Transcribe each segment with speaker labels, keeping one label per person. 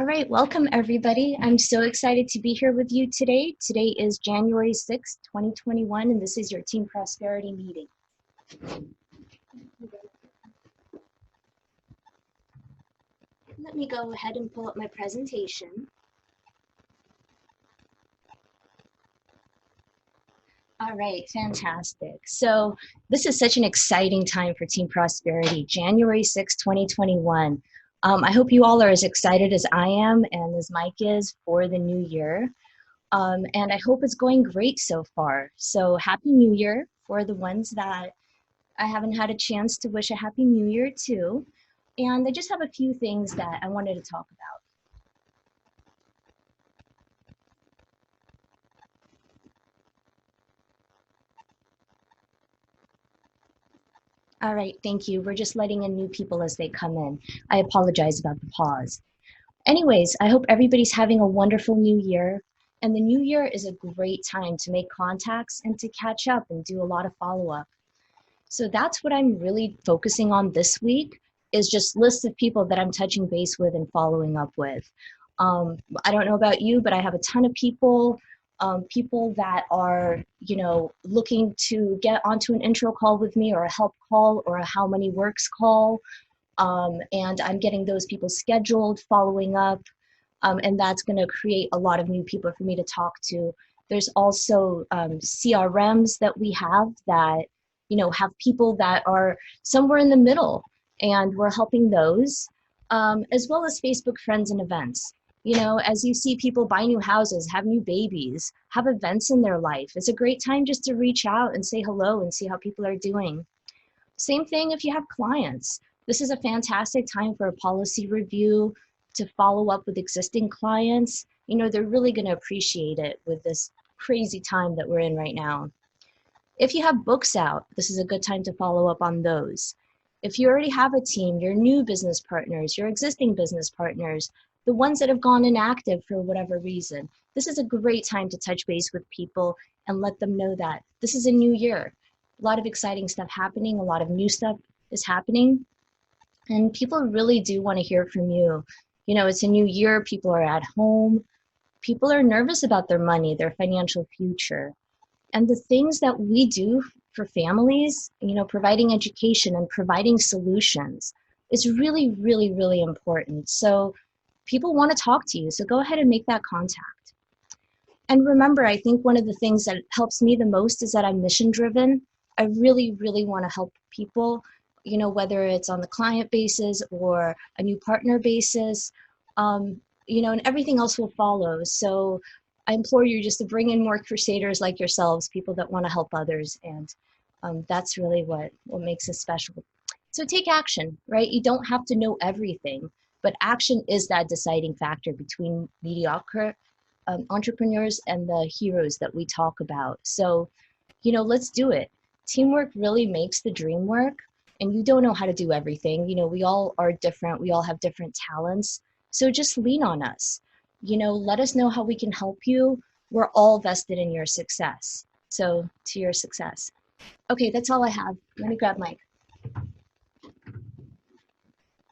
Speaker 1: All right, welcome everybody. I'm so excited to be here with you today. Today is January 6th, 2021, and this is your Team Prosperity meeting. Let me go ahead and pull up my presentation. All right, fantastic. So this is such an exciting time for Team Prosperity, January 6th, 2021. I hope you all are as excited as I am and as Mike is for the new year. And I hope it's going great so far. So Happy New Year for the ones that I haven't had a chance to wish a Happy New Year to. And I just have a few things that I wanted to talk about. All right, thank you. We're just letting in new people as they come in. I apologize about the pause. Anyways, I hope everybody's having a wonderful new year. And the new year is a great time to make contacts and to catch up and do a lot of follow-up. So that's what I'm really focusing on this week, is just lists of people that I'm touching base with and following up with. I don't know about you, but I have a ton of people, people that are, looking to get onto an intro call with me or a help call or a how many works call. And I'm getting those people scheduled, following up, and that's going to create a lot of new people for me to talk to. There's also CRMs that we have that, have people that are somewhere in the middle, and we're helping those, as well as Facebook friends and events. As you see people buy new houses, have new babies, have events in their life, it's a great time just to reach out and say hello and see how people are doing. Same thing if you have clients. This is a fantastic time for a policy review, to follow up with existing clients. They're really going to appreciate it with this crazy time that we're in right now. If you have books out, this is a good time to follow up on those. If you already have a team, your new business partners, your existing business partners, the ones that have gone inactive for whatever reason, this is a great time to touch base with people and let them know that this is a new year. A lot of exciting stuff happening, a lot of new stuff is happening, and people really do want to hear from you. It's a new year, people are at home, people are nervous about their money, their financial future. And the things that we do for families, providing education and providing solutions is really, really, really important. So people want to talk to you, so go ahead and make that contact. And remember, I think one of the things that helps me the most is that I'm mission driven. I really, really want to help people, whether it's on the client basis or a new partner basis, and everything else will follow. So I implore you just to bring in more crusaders like yourselves, people that want to help others. And that's really what makes us special. So take action, right? You don't have to know everything, but action is that deciding factor between mediocre entrepreneurs and the heroes that we talk about. So, let's do it. Teamwork really makes the dream work, and you don't know how to do everything. We all are different. We all have different talents. So just lean on us. Let us know how we can help you. We're all vested in your success. So to your success. Okay, that's all I have. Let me grab Mike.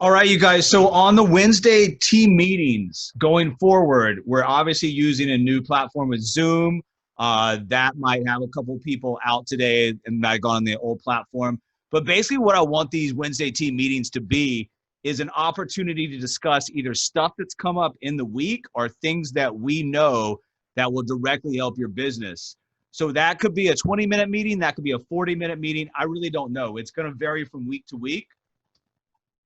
Speaker 2: All right, you guys. So on the Wednesday team meetings going forward, we're obviously using a new platform with Zoom. That might have a couple people out today and might go on the old platform. But basically what I want these Wednesday team meetings to be is an opportunity to discuss either stuff that's come up in the week or things that we know that will directly help your business. So that could be a 20-minute meeting. That could be a 40-minute meeting. I really don't know. It's going to vary from week to week.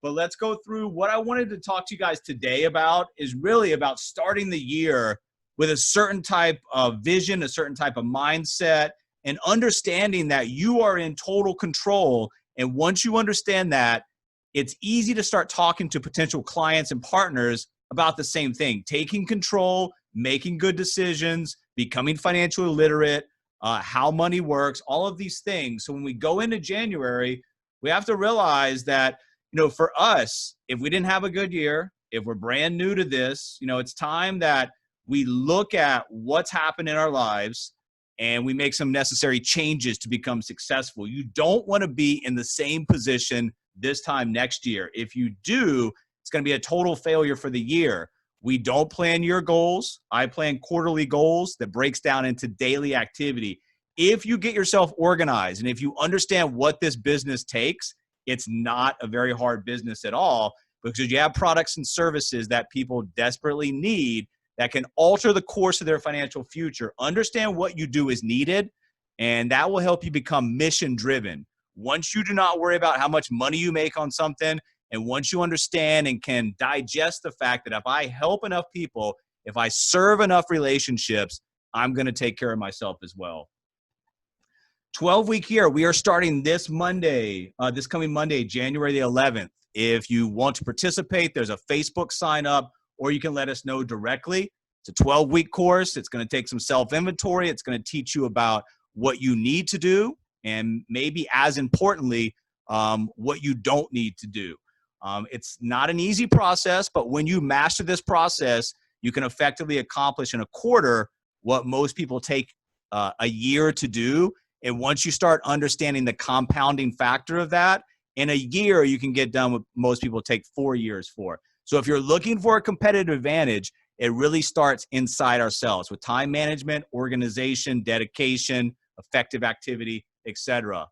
Speaker 2: But let's go through what I wanted to talk to you guys today about is really about starting the year with a certain type of vision, a certain type of mindset, and understanding that you are in total control. And once you understand that, it's easy to start talking to potential clients and partners about the same thing, taking control, making good decisions, becoming financially literate, how money works, all of these things. So when we go into January, we have to realize that, for us, if we didn't have a good year, if we're brand new to this, it's time that we look at what's happened in our lives and we make some necessary changes to become successful. You don't want to be in the same position this time next year. If you do, it's going to be a total failure for the year. We don't plan year goals. I plan quarterly goals that breaks down into daily activity. If you get yourself organized and if you understand what this business takes, it's not a very hard business at all, because you have products and services that people desperately need that can alter the course of their financial future. Understand what you do is needed, and that will help you become mission driven. Once you do not worry about how much money you make on something, and once you understand and can digest the fact that if I help enough people, if I serve enough relationships, I'm going to take care of myself as well. 12-week year, we are starting this Monday, this coming Monday, January the 11th. If you want to participate, there's a Facebook sign up, or you can let us know directly. It's a 12-week course. It's going to take some self-inventory. It's going to teach you about what you need to do, and maybe as importantly, what you don't need to do. It's not an easy process, but when you master this process, you can effectively accomplish in a quarter what most people take a year to do. And once you start understanding the compounding factor of that, in a year, you can get done what most people take 4 years for. So if you're looking for a competitive advantage, it really starts inside ourselves with time management, organization, dedication, effective activity, etc.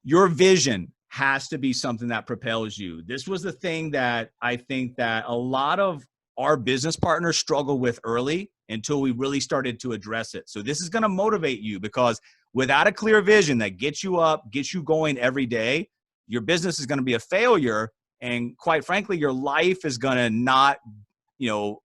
Speaker 2: Your vision has to be something that propels you. This was the thing that I think that a lot of our business partners struggle with early until we really started to address it. So this is going to motivate you, because without a clear vision that gets you up, gets you going every day, your business is going to be a failure. And quite frankly, your life is going to not,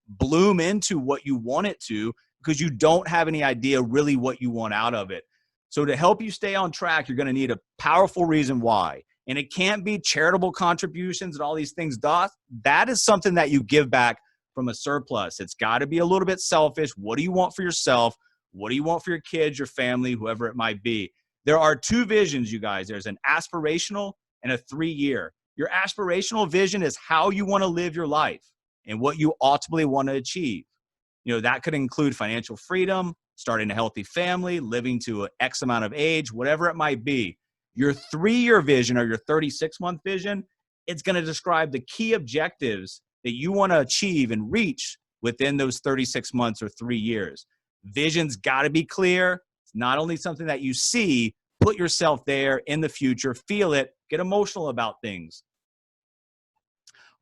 Speaker 2: bloom into what you want it to, because you don't have any idea really what you want out of it. So to help you stay on track, you're going to need a powerful reason why. And it can't be charitable contributions and all these things. That is something that you give back from a surplus. It's got to be a little bit selfish. What do you want for yourself? What do you want for your kids, your family, whoever it might be? There are two visions, you guys. There's an aspirational and a 3-year. Your aspirational vision is how you want to live your life and what you ultimately want to achieve. That could include financial freedom, starting a healthy family, living to X amount of age, whatever it might be. Your 3-year vision or your 36-month vision, it's going to describe the key objectives that you want to achieve and reach within those 36 months or 3 years. Vision's got to be clear. It's not only something that you see, put yourself there in the future, feel it, get emotional about things.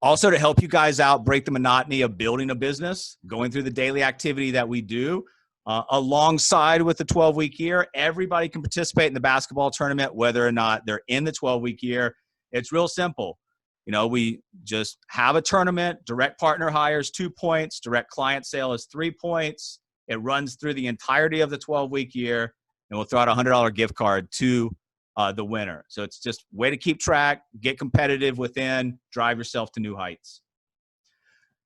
Speaker 2: Also, to help you guys out, break the monotony of building a business, going through the daily activity that we do, alongside with the 12-week year, everybody can participate in the basketball tournament, whether or not they're in the 12-week year. It's real simple. We just have a tournament, direct partner hires 2 points, direct client sale is 3 points. It runs through the entirety of the 12-week year, and we'll throw out a $100 gift card to the winner. So it's just a way to keep track, get competitive within, drive yourself to new heights.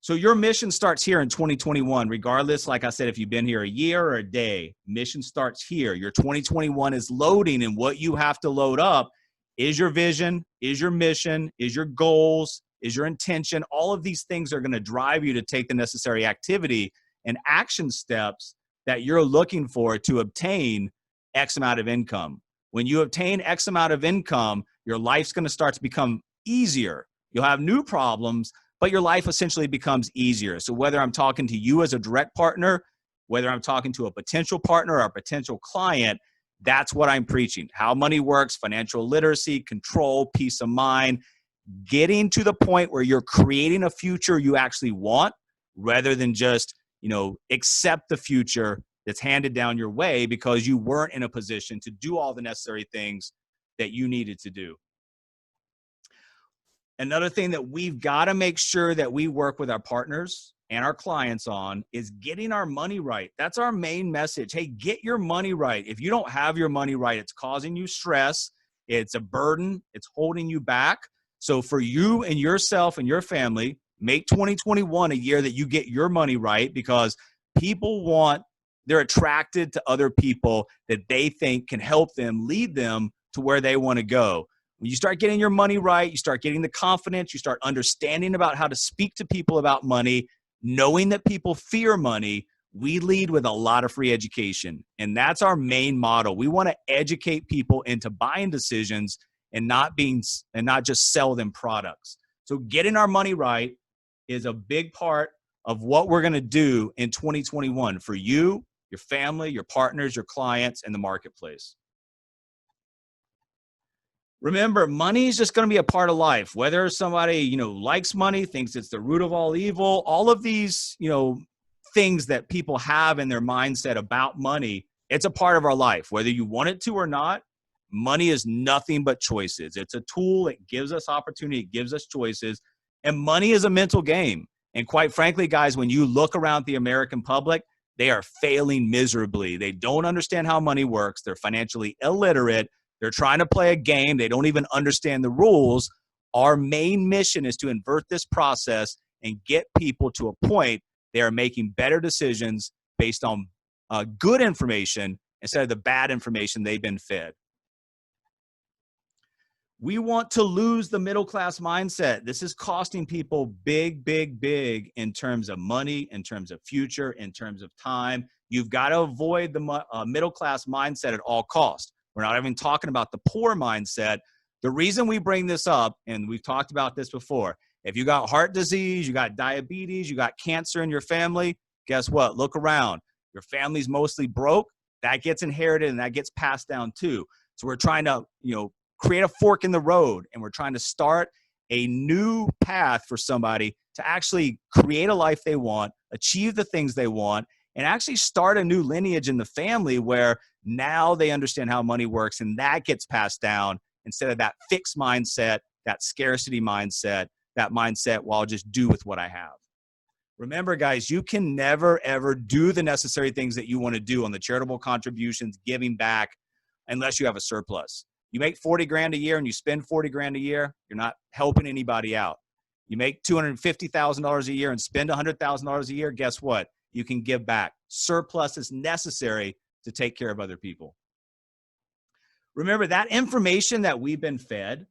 Speaker 2: So your mission starts here in 2021, regardless, like I said, if you've been here a year or a day, mission starts here. Your 2021 is loading, and what you have to load up is your vision, is your mission, is your goals, is your intention. All of these things are going to drive you to take the necessary activity and action steps that you're looking for to obtain X amount of income. When you obtain X amount of income, your life's going to start to become easier. You'll have new problems, but your life essentially becomes easier. So whether I'm talking to you as a direct partner, whether I'm talking to a potential partner or a potential client, that's what I'm preaching. How money works, financial literacy, control, peace of mind, getting to the point where you're creating a future you actually want, rather than just, accept the future that's handed down your way because you weren't in a position to do all the necessary things that you needed to do. Another thing that we've got to make sure that we work with our partners and our clients on is getting our money right. That's our main message. Hey, get your money right. If you don't have your money right, it's causing you stress. It's a burden. It's holding you back. So for you and yourself and your family, make 2021 a year that you get your money right, because they're attracted to other people that they think can help them, lead them to where they want to go. When you start getting your money right, you start getting the confidence, you start understanding about how to speak to people about money, knowing that people fear money. We lead with a lot of free education. And that's our main model. We want to educate people into buying decisions and not just sell them products. So getting our money right, is a big part of what we're going to do in 2021 for you, your family, your partners, your clients, and the marketplace. Remember, money is just going to be a part of life. Whether somebody, likes money, thinks it's the root of all evil, all of these, things that people have in their mindset about money, it's a part of our life. Whether you want it to or not, money is nothing but choices. It's a tool. It gives us opportunity. It gives us choices. And money is a mental game. And quite frankly, guys, when you look around the American public, they are failing miserably. They don't understand how money works. They're financially illiterate. They're trying to play a game. They don't even understand the rules. Our main mission is to invert this process and get people to a point they are making better decisions based on good information instead of the bad information they've been fed. We want to lose the middle class mindset. This is costing people big, big, big in terms of money, in terms of future, in terms of time. You've got to avoid the middle class mindset at all costs. We're not even talking about the poor mindset. The reason we bring this up, and we've talked about this before, if you got heart disease, you got diabetes, you got cancer in your family, guess what? Look around. Your family's mostly broke. That gets inherited and that gets passed down too. So we're trying to, create a fork in the road, and we're trying to start a new path for somebody to actually create a life they want, achieve the things they want, and actually start a new lineage in the family where now they understand how money works, and that gets passed down instead of that fixed mindset, that scarcity mindset, that mindset, well, I'll just do with what I have. Remember, guys, you can never, ever do the necessary things that you want to do on the charitable contributions, giving back, unless you have a surplus. You make 40 grand a year and you spend 40 grand a year, you're not helping anybody out. You make $250,000 a year and spend $100,000 a year, guess what? You can give back. Surplus is necessary to take care of other people. Remember, that information that we've been fed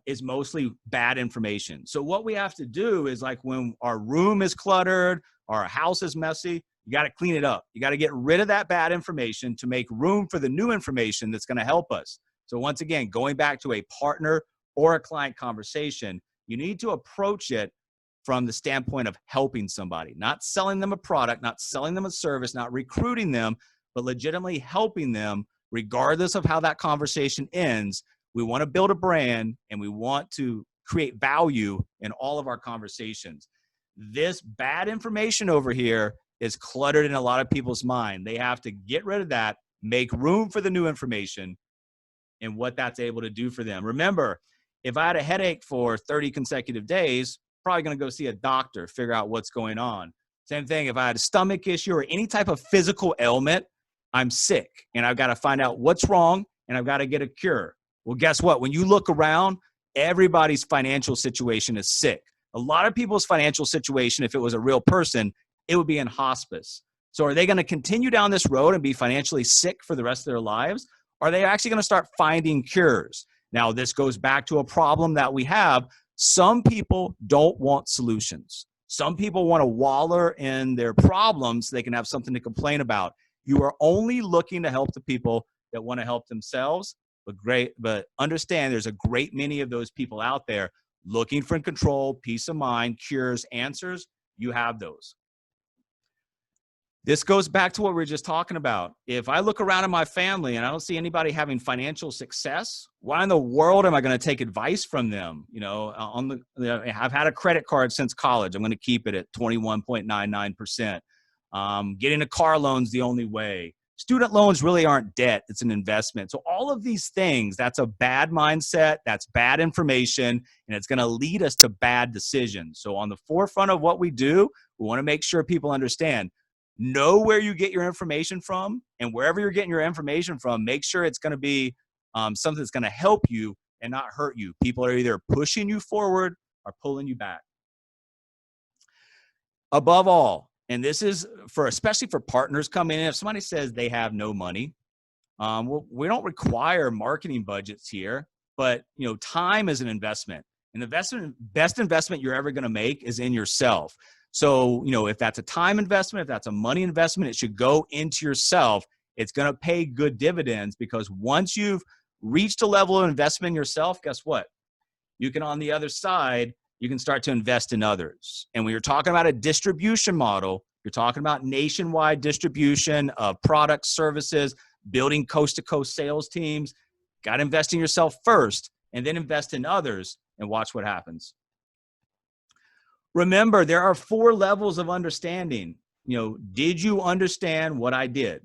Speaker 2: is mostly bad information. So what we have to do is, like, when our room is cluttered, our house is messy, you got to clean it up. You got to get rid of that bad information to make room for the new information that's going to help us. So once again, going back to a partner or a client conversation, you need to approach it from the standpoint of helping somebody, not selling them a product, not selling them a service, not recruiting them, but legitimately helping them regardless of how that conversation ends. We want to build a brand and we want to create value in all of our conversations. This bad information over here is cluttered in a lot of people's mind. They have to get rid of that, make room for the new information, and what that's able to do for them. Remember, if I had a headache for 30 consecutive days, probably going to go see a doctor, figure out what's going on. Same thing, if I had a stomach issue or any type of physical ailment, I'm sick and I've got to find out what's wrong and I've got to get a cure. Well, guess what? When you look around, everybody's financial situation is sick. A lot of people's financial situation, if it was a real person, it would be in hospice. So are they going to continue down this road and be financially sick for the rest of their lives? Are they actually going to start finding cures? Now, this goes back to a problem that we have. Some people don't want solutions. Some people want to wallow in their problems so they can have something to complain about. You are only looking to help the people that want to help themselves, but understand there's a great many of those people out there looking for control, peace of mind, cures, answers. You have those. This goes back to what we were just talking about. If I look around in my family and I don't see anybody having financial success, why in the world am I going to take advice from them? I've had a credit card since college. I'm going to keep it at 21.99%. Getting a car loan's the only way. Student loans really aren't debt. It's an investment. So all of these things, that's a bad mindset. That's bad information, and it's going to lead us to bad decisions. So on the forefront of what we do, we want to make sure people understand. Know where you get your information from, and wherever you're getting your information from, make sure it's going to be something that's going to help you and not hurt you. People are either pushing you forward or pulling you back. Above all, and this is especially for partners coming in, if somebody says they have no money, we don't require marketing budgets here, but time is an investment. And the best investment you're ever going to make is in yourself. So, if that's a time investment, if that's a money investment, it should go into yourself. It's going to pay good dividends, because once you've reached a level of investment in yourself, guess what? You can, on the other side, you can start to invest in others. And when you're talking about a distribution model, you're talking about nationwide distribution of products, services, building coast-to-coast sales teams. Got to invest in yourself first and then invest in others and watch what happens. Remember, there are 4 levels of understanding. Did you understand what I did?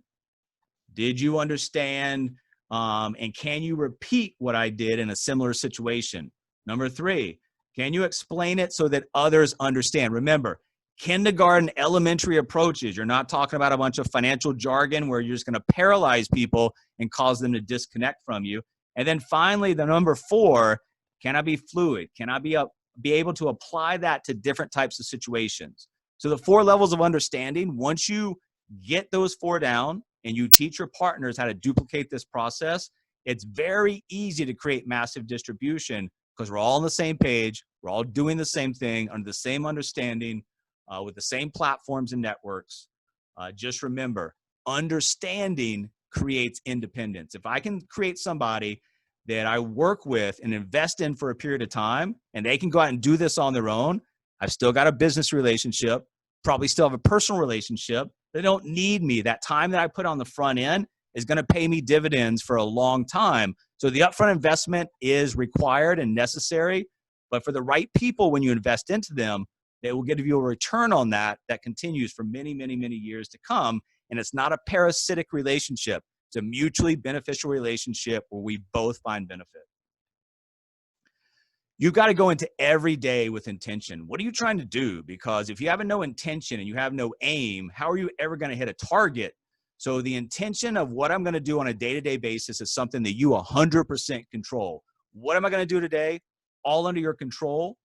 Speaker 2: Did you understand and can you repeat what I did in a similar situation? Number 3, can you explain it so that others understand? Remember, kindergarten, elementary approaches. You're not talking about a bunch of financial jargon where you're just going to paralyze people and cause them to disconnect from you. And then finally, the number 4, can I be fluid? Can I be able to apply that to different types of situations? So the 4 levels of understanding, once you get those 4 down and you teach your partners how to duplicate this process, it's very easy to create massive distribution because we're all on the same page. We're all doing the same thing under the same understanding with the same platforms and networks. Just remember, understanding creates independence. If I can create somebody that I work with and invest in for a period of time, and they can go out and do this on their own, I've still got a business relationship, probably still have a personal relationship. They don't need me. That time that I put on the front end is going to pay me dividends for a long time. So the upfront investment is required and necessary, but for the right people, when you invest into them, they will give you a return on that continues for many, many, many years to come. And it's not a parasitic relationship. It's a mutually beneficial relationship where we both find benefit. You've got to go into every day with intention. What are you trying to do? Because if you have no intention and you have no aim, how are you ever going to hit a target? So the intention of what I'm going to do on a day-to-day basis is something that you 100% control. What am I going to do today? All under your control.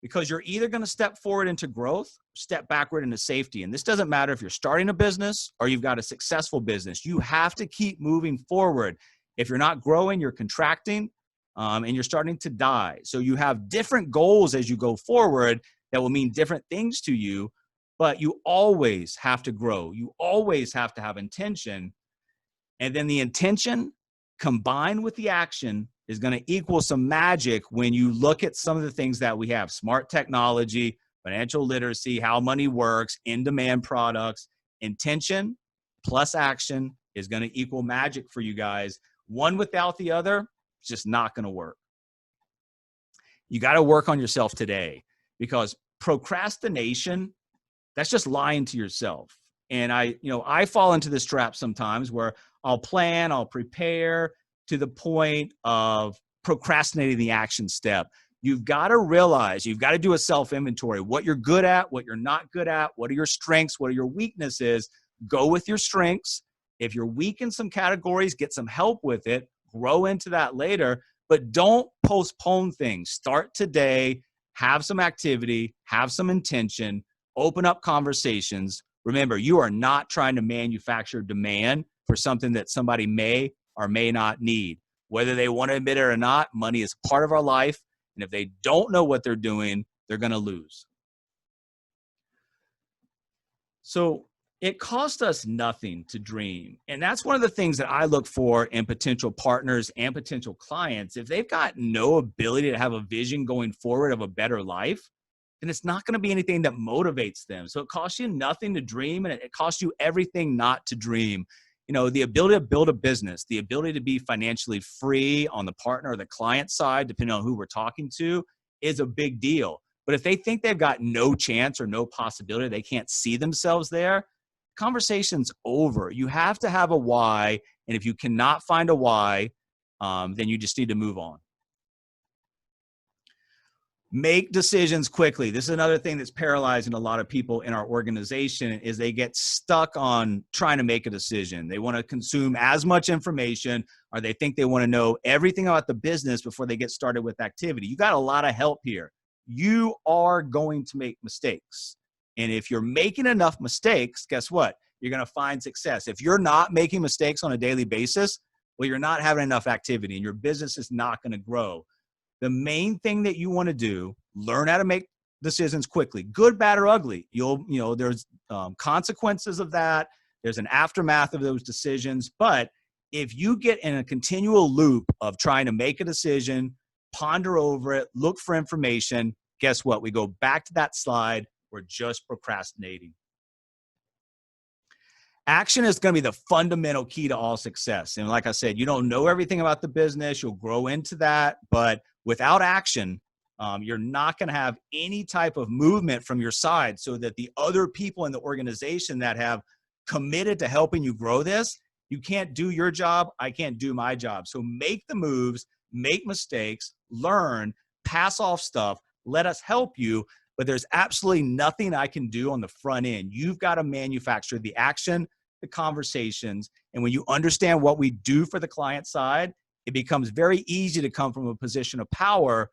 Speaker 2: Because you're either going to step forward into growth, step backward into safety. And this doesn't matter if you're starting a business or you've got a successful business. You have to keep moving forward. If you're not growing, you're contracting, and you're starting to die. So you have different goals as you go forward that will mean different things to you, but you always have to grow. You always have to have intention. And then the intention combined with the action is going to equal some magic when you look at some of the things that we have: smart technology, financial literacy, how money works, in-demand products. Intention plus action is going to equal magic for you guys. One without the other, it's just not going to work. You got to work on yourself today, because procrastination, that's just lying to yourself. And I fall into this trap sometimes where I'll plan, I'll prepare to the point of procrastinating the action step. You've got to realize, you've got to do a self-inventory. What you're good at, what you're not good at, what are your strengths, what are your weaknesses. Go with your strengths. If you're weak in some categories, get some help with it. Grow into that later, but don't postpone things. Start today, have some activity, have some intention, open up conversations. Remember, you are not trying to manufacture demand for something that somebody may or may not need. Whether they want to admit it or not, money is part of our life. And if they don't know what they're doing, they're going to lose. So it costs us nothing to dream. And that's one of the things that I look for in potential partners and potential clients. If they've got no ability to have a vision going forward of a better life, then it's not going to be anything that motivates them. So it costs you nothing to dream, and it costs you everything not to dream. The ability to build a business, the ability to be financially free on the partner or the client side, depending on who we're talking to, is a big deal. But if they think they've got no chance or no possibility, they can't see themselves there, conversation's over. You have to have a why. And if you cannot find a why, then you just need to move on. Make decisions quickly. This is another thing that's paralyzing a lot of people in our organization, is they get stuck on trying to make a decision. They want to consume as much information, or they think they want to know everything about the business before they get started with activity. You got a lot of help here. You are going to make mistakes. And if you're making enough mistakes, guess what? You're going to find success. If you're not making mistakes on a daily basis, well, you're not having enough activity and your business is not going to grow. The main thing that you want to do, learn how to make decisions quickly, good, bad, or ugly. There's consequences of that. There's an aftermath of those decisions. But if you get in a continual loop of trying to make a decision, ponder over it, look for information, guess what? We go back to that slide. We're just procrastinating. Action is going to be the fundamental key to all success. And like I said, you don't know everything about the business. You'll grow into that. But without action, you're not going to have any type of movement from your side so that the other people in the organization that have committed to helping you grow this, you can't do your job. I can't do my job. So make the moves, make mistakes, learn, pass off stuff. Let us help you. But there's absolutely nothing I can do on the front end. You've got to manufacture the action, the conversations. And when you understand what we do for the client side, it becomes very easy to come from a position of power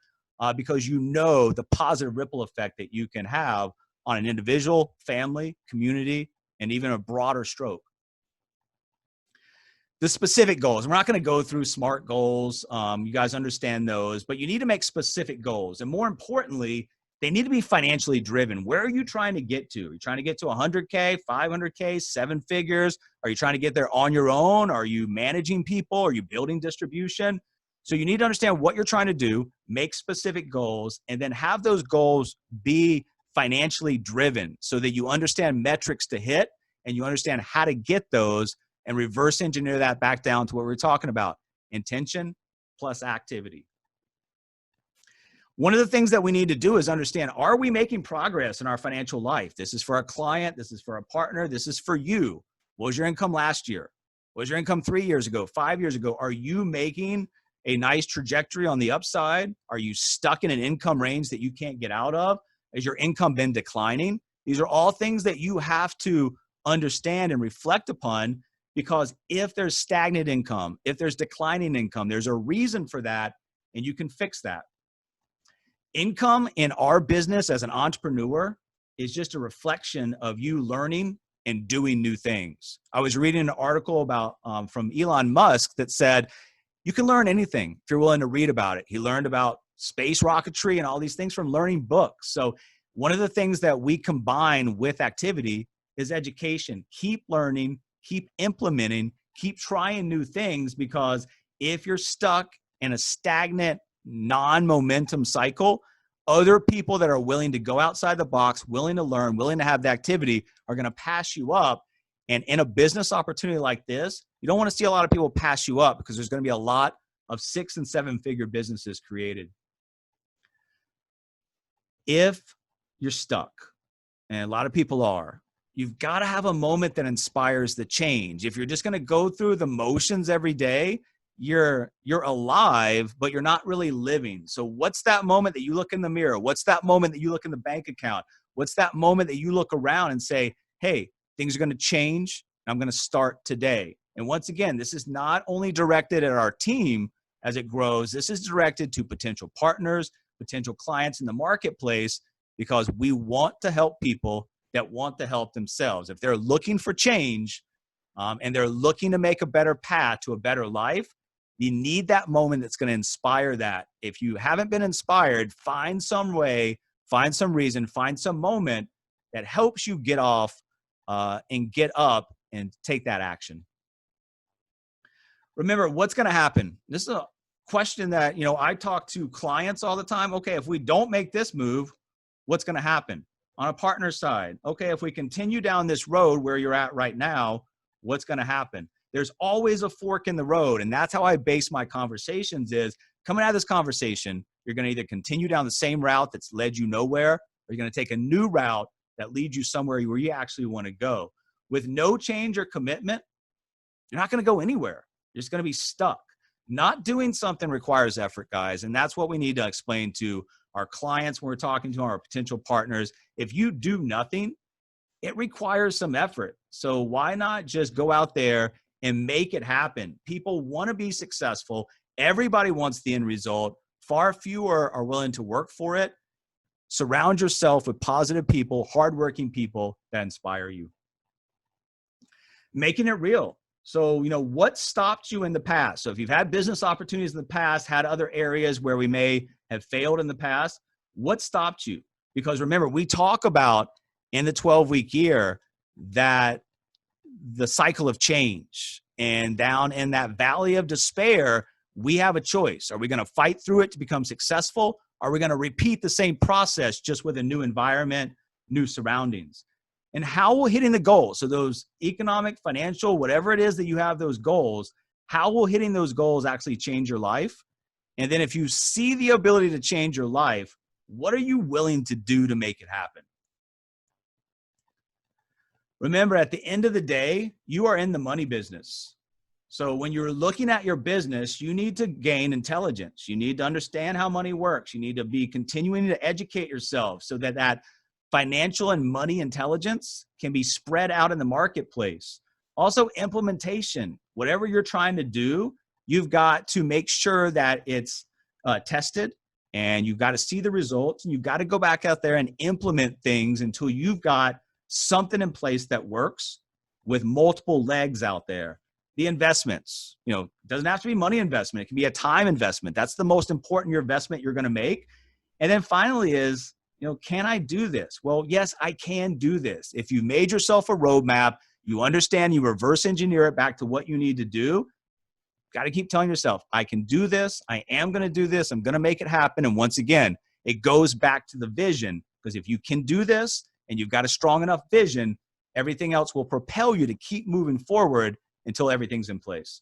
Speaker 2: because you know the positive ripple effect that you can have on an individual, family, community, and even a broader stroke. The specific goals. We're not going to go through SMART goals. You guys understand those, but you need to make specific goals. And more importantly, they need to be financially driven. Where are you trying to get to? Are you trying to get to 100K, 500K, 7 figures? Are you trying to get there on your own? Are you managing people? Are you building distribution? So you need to understand what you're trying to do, make specific goals, and then have those goals be financially driven so that you understand metrics to hit and you understand how to get those and reverse engineer that back down to what we're talking about, intention plus activity. One of the things that we need to do is understand, are we making progress in our financial life? This is for our client. This is for a partner. This is for you. What was your income last year? What was your income 3 years ago, 5 years ago? Are you making a nice trajectory on the upside? Are you stuck in an income range that you can't get out of? Has your income been declining? These are all things that you have to understand and reflect upon, because if there's stagnant income, if there's declining income, there's a reason for that, and you can fix that. Income in our business as an entrepreneur is just a reflection of you learning and doing new things. I was reading an article about from Elon Musk that said, you can learn anything if you're willing to read about it. He learned about space rocketry and all these things from learning books. So one of the things that we combine with activity is education. Keep learning, keep implementing, keep trying new things, because if you're stuck in a stagnant, non-momentum cycle, other people that are willing to go outside the box, willing to learn, willing to have the activity are going to pass you up. And in a business opportunity like this, you don't want to see a lot of people pass you up, because there's going to be a lot of 6- and 7-figure businesses created. If you're stuck, and a lot of people are, you've got to have a moment that inspires the change. If you're just going to go through the motions every day, you're alive, but you're not really living. So what's that moment that you look in the mirror? What's that moment that you look in the bank account? What's that moment that you look around and say, hey, things are going to change. I'm going to start today. And once again, this is not only directed at our team as it grows. This is directed to potential partners, potential clients in the marketplace, because we want to help people that want to help themselves. If they're looking for change and they're looking to make a better path to a better life, you need that moment that's going to inspire that. If you haven't been inspired, find some way, find some reason, find some moment that helps you get off and get up and take that action. Remember, what's going to happen? This is a question that, I talk to clients all the time. Okay, if we don't make this move, what's going to happen? On a partner side, okay, if we continue down this road where you're at right now, what's going to happen? There's always a fork in the road. And that's how I base my conversations is, coming out of this conversation, you're going to either continue down the same route that's led you nowhere, or you're going to take a new route that leads you somewhere where you actually want to go. With no change or commitment, you're not going to go anywhere. You're just going to be stuck. Not doing something requires effort, guys. And that's what we need to explain to our clients when we're talking to our potential partners. If you do nothing, it requires some effort. So why not just go out there and make it happen? People want to be successful. Everybody wants the end result. Far fewer are willing to work for it. Surround yourself with positive people, hardworking people that inspire you. Making it real. So, what stopped you in the past? So if you've had business opportunities in the past, had other areas where we may have failed in the past, what stopped you? Because remember, we talk about in the 12-week year that the cycle of change, and down in that valley of despair, we have a choice. Are we going to fight through it to become successful, Are we going to repeat the same process just with a new environment, new surroundings? And how will hitting the goals, so those economic, financial, whatever it is that you have those goals, how will hitting those goals actually change your life? And then if you see the ability to change your life, what are you willing to do to make it happen? Remember, at the end of the day, you are in the money business. So when you're looking at your business, you need to gain intelligence. You need to understand how money works. You need to be continuing to educate yourself so that that financial and money intelligence can be spread out in the marketplace. Also, implementation. Whatever you're trying to do, you've got to make sure that it's tested, and you've got to see the results, and you've got to go back out there and implement things until you've got something in place that works with multiple legs out there. The investments, doesn't have to be money investment. It can be a time investment. That's the most important investment you're going to make. And then finally is, can I do this? Well, yes, I can do this. If you made yourself a roadmap, you understand, you reverse engineer it back to what you need to do. Got to keep telling yourself, I can do this. I am going to do this. I'm going to make it happen. And once again, it goes back to the vision, because if you can do this and you've got a strong enough vision, everything else will propel you to keep moving forward until everything's in place.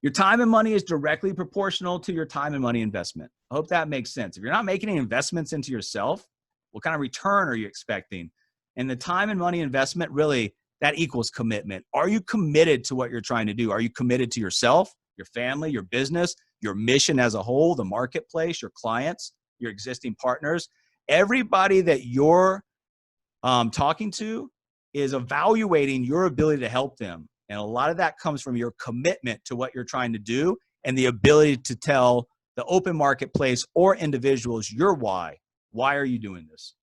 Speaker 2: Your time and money is directly proportional to your time and money investment. I hope that makes sense. If you're not making any investments into yourself, what kind of return are you expecting? And the time and money investment, really, that equals commitment. Are you committed to what you're trying to do? Are you committed to yourself, your family, your business, your mission as a whole, the marketplace, your clients, your existing partners? Everybody that you're talking to is evaluating your ability to help them. And a lot of that comes from your commitment to what you're trying to do and the ability to tell the open marketplace or individuals your why. Why are you doing this?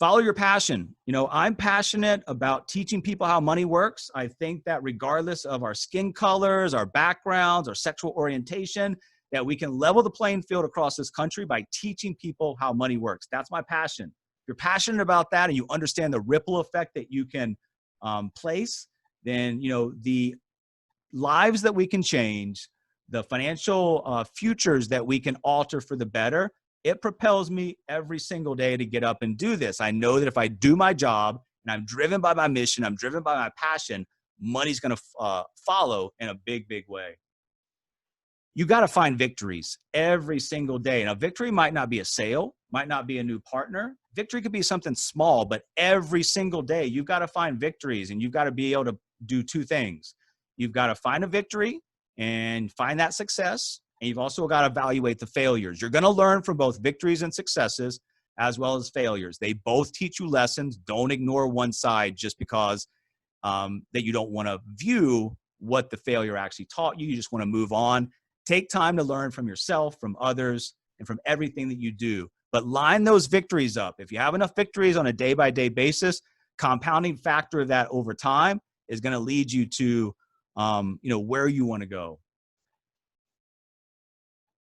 Speaker 2: Follow your passion. I'm passionate about teaching people how money works. I think that regardless of our skin colors, our backgrounds, our sexual orientation, that we can level the playing field across this country by teaching people how money works. That's my passion. If you're passionate about that and you understand the ripple effect that you can place, then the lives that we can change, the financial futures that we can alter for the better, it propels me every single day to get up and do this. I know that if I do my job and I'm driven by my mission, I'm driven by my passion, money's going to follow in a big, big way. You got to find victories every single day. Now, victory might not be a sale, might not be a new partner. Victory could be something small, but every single day you've got to find victories, and you've got to be able to do two things. You've got to find a victory and find that success, and you've also got to evaluate the failures. You're going to learn from both victories and successes as well as failures. They both teach you lessons. Don't ignore one side just because that you don't want to view what the failure actually taught you. You just want to move on. Take time to learn from yourself, from others, and from everything that you do. But line those victories up. If you have enough victories on a day-by-day basis, compounding factor of that over time is going to lead you to where you want to go.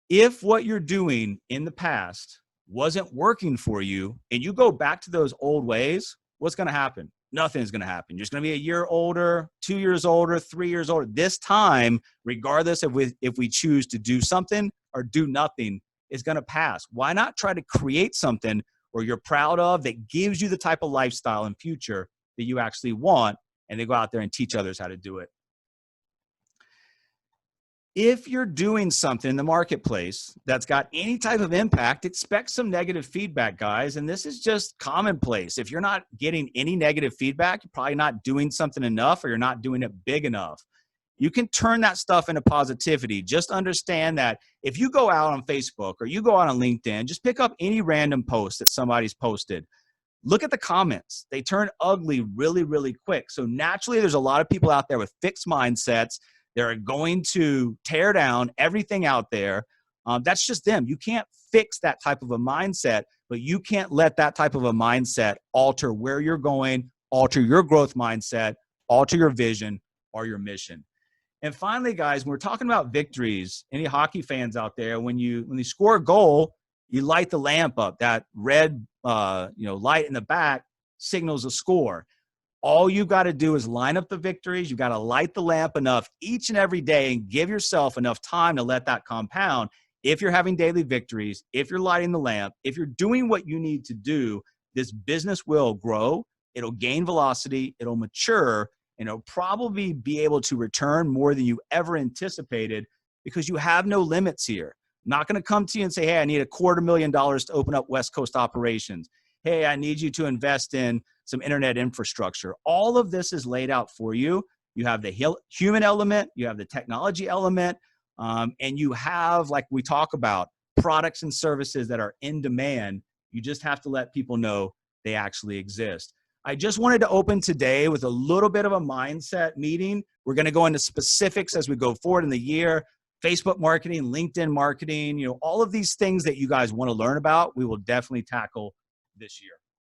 Speaker 2: If what you're doing in the past wasn't working for you and you go back to those old ways, what's going to happen? Nothing's going to happen. You're just going to be a year older, 2 years older, 3 years older. This time, regardless of if we choose to do something or do nothing, is going to pass. Why not try to create something where you're proud of that gives you the type of lifestyle and future that you actually want, and then go out there and teach others how to do it? If you're doing something in the marketplace that's got any type of impact, expect some negative feedback, guys. And this is just commonplace. If you're not getting any negative feedback, you're probably not doing something enough, or you're not doing it big enough. You can turn that stuff into positivity. Just understand that if you go out on Facebook or you go out on LinkedIn, just pick up any random post that somebody's posted. Look at the comments. They turn ugly really, really quick. So naturally, there's a lot of people out there with fixed mindsets. They're going to tear down everything out there. That's just them. You can't fix that type of a mindset, but you can't let that type of a mindset alter where you're going, alter your growth mindset, alter your vision or your mission. And finally, guys, when we're talking about victories, any hockey fans out there, when you score a goal, you light the lamp up. That red light in the back signals a score. All you got to do is line up the victories. You got to light the lamp enough each and every day and give yourself enough time to let that compound. if you're having daily victories, if you're lighting the lamp, if you're doing what you need to do, this business will grow, it'll gain velocity, it'll mature, and it'll probably be able to return more than you ever anticipated because you have no limits here. I'm not going to come to you and say, hey, I need $250,000 to open up West Coast operations. Hey, I need you to invest in some internet infrastructure. All of this is laid out for you. You have the human element, you have the technology element, and you have, like we talk about, products and services that are in demand. You just have to let people know they actually exist. I just wanted to open today with a little bit of a mindset meeting. We're going to go into specifics as we go forward in the year. Facebook marketing, LinkedIn marketing, all of these things that you guys want to learn about, we will definitely tackle this year.